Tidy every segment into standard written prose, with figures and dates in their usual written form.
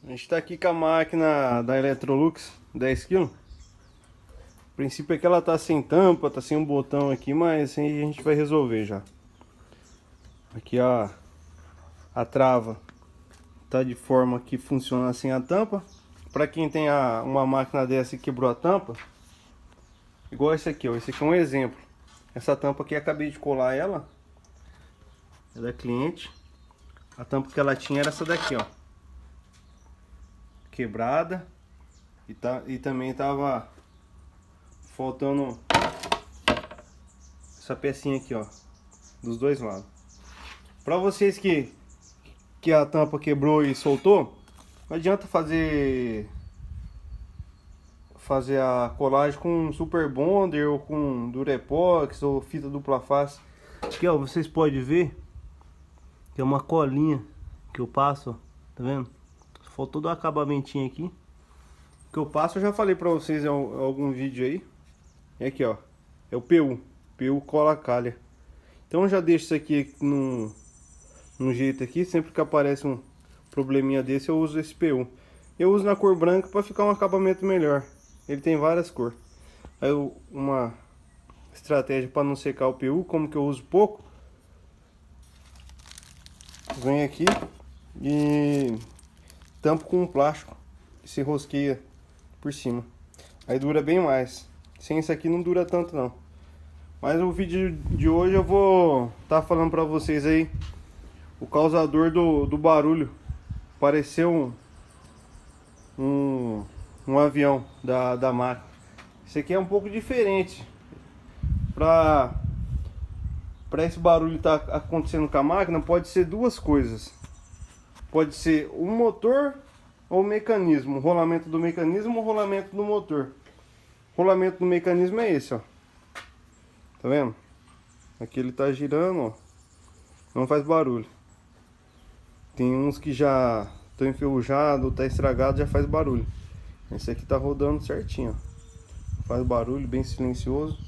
A gente está aqui com a máquina da Electrolux 10 kg. O princípio é que ela tá sem tampa, tá sem um botão aqui, mas aí a gente vai resolver já. Aqui a trava tá de forma que funciona sem a tampa. Para quem tem uma máquina dessa e quebrou a tampa, igual esse aqui, ó, esse aqui é um exemplo. Essa tampa aqui, acabei de colar ela, é da cliente. A tampa que ela tinha era essa daqui, ó, quebrada, e também tava faltando essa pecinha aqui, ó, dos dois lados. Para vocês que a tampa quebrou e soltou, não adianta fazer a colagem com super bonder ou com durepox ou fita dupla face. Aqui, ó, vocês podem ver que é uma colinha que eu passo, ó, tá vendo? Faltou do acabamentinho aqui que eu passo. Eu já falei pra vocês em algum vídeo aí. É aqui, ó, é o PU cola calha. Então eu já deixo isso aqui no jeito aqui. Sempre que aparece um probleminha desse, eu uso esse PU. Eu uso na cor branca para ficar um acabamento melhor. Ele tem várias cores. Aí uma estratégia para não secar o PU, como que eu uso pouco, vem aqui e tampo com um plástico e se rosqueia por cima. Aí dura bem mais. Sem isso aqui não dura tanto não. Mas o vídeo de hoje eu vou estar falando para vocês aí o causador do barulho. Pareceu um avião da máquina. Isso aqui é um pouco diferente. Para esse barulho estar acontecendo com a máquina, pode ser duas coisas. Pode ser o motor ou o mecanismo. O rolamento do mecanismo ou o rolamento do motor. O rolamento do mecanismo é esse, ó. Tá vendo? Aqui ele tá girando, ó. Não faz barulho. Tem uns que já estão enferrujados, tá estragado, já faz barulho. Esse aqui tá rodando certinho, ó. Faz barulho, bem silencioso.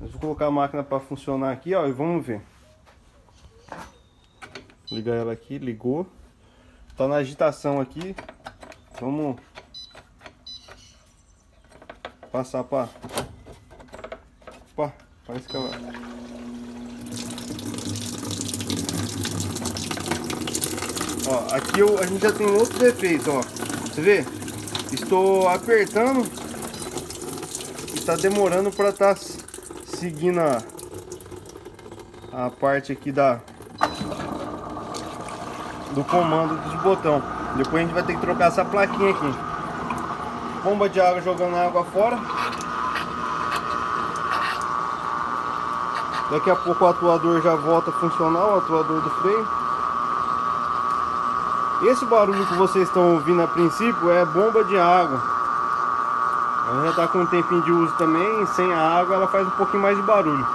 Eu vou colocar a máquina para funcionar aqui, ó, e vamos ver. Ligar ela aqui, ligou. Tá na agitação aqui. Vamos passar para... Opa, parece que ela... Ó, aqui a gente já tem outro defeito, ó. Você vê? Estou apertando e tá demorando para estar seguindo a parte aqui do comando dos botão. Depois a gente vai ter que trocar essa plaquinha aqui. Bomba de água jogando água fora. Daqui a pouco o atuador já volta a funcionar, o atuador do freio. Esse barulho que vocês estão ouvindo a princípio é bomba de água. Ela já está com um tempinho de uso também. Sem a água ela faz um pouquinho mais de barulho.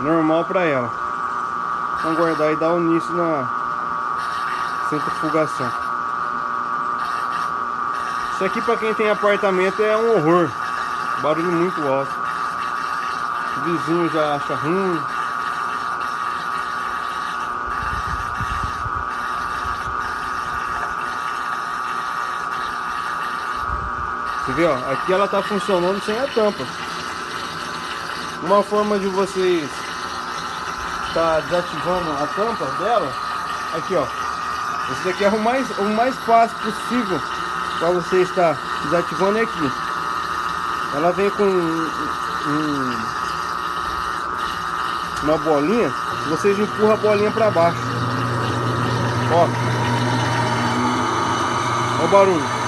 Normal para ela. Vamos guardar e dar o início na centrifugação. Isso aqui para quem tem apartamento é um horror. Barulho muito alto. O vizinho já acha ruim. Você vê, ó, aqui ela tá funcionando sem a tampa. Uma forma de vocês estar desativando a tampa dela, aqui, ó. Esse daqui é o mais fácil possível para você estar desativando é aqui. Ela vem com uma bolinha, vocês empurram a bolinha para baixo. Ó. Ó o barulho.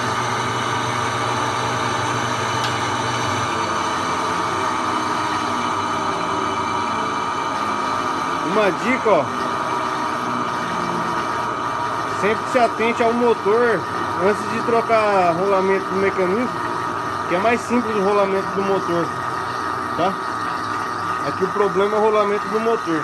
Uma dica, ó, sempre se atente ao motor antes de trocar rolamento do mecanismo, que é mais simples o rolamento do motor, tá? Aqui o problema é o rolamento do motor.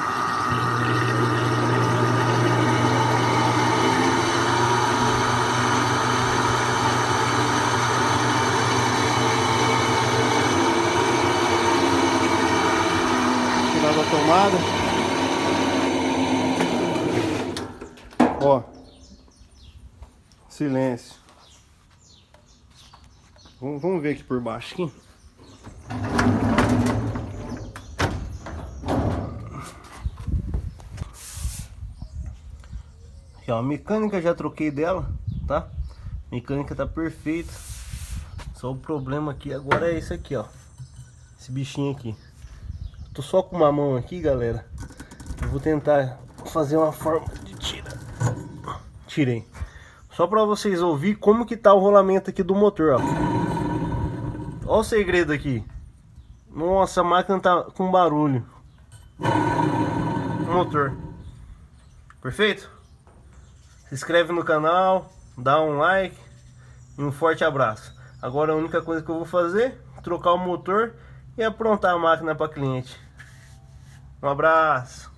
Tirar da tomada. Ó, Silêncio. Vamos ver aqui por baixo aqui. Aqui, ó, a mecânica já troquei dela, tá? A mecânica tá perfeita. Só o problema aqui agora é esse aqui, ó. Esse bichinho aqui. Tô só com uma mão aqui, galera. Eu vou tentar fazer uma forma de tirar. Tirei. Só pra vocês ouvirem como que tá o rolamento aqui do motor, ó. Ó o segredo aqui. Nossa, a máquina tá com barulho. O motor. Perfeito? Se inscreve no canal, dá um like e um forte abraço. Agora a única coisa que eu vou fazer é trocar o motor e aprontar a máquina para cliente. Um abraço.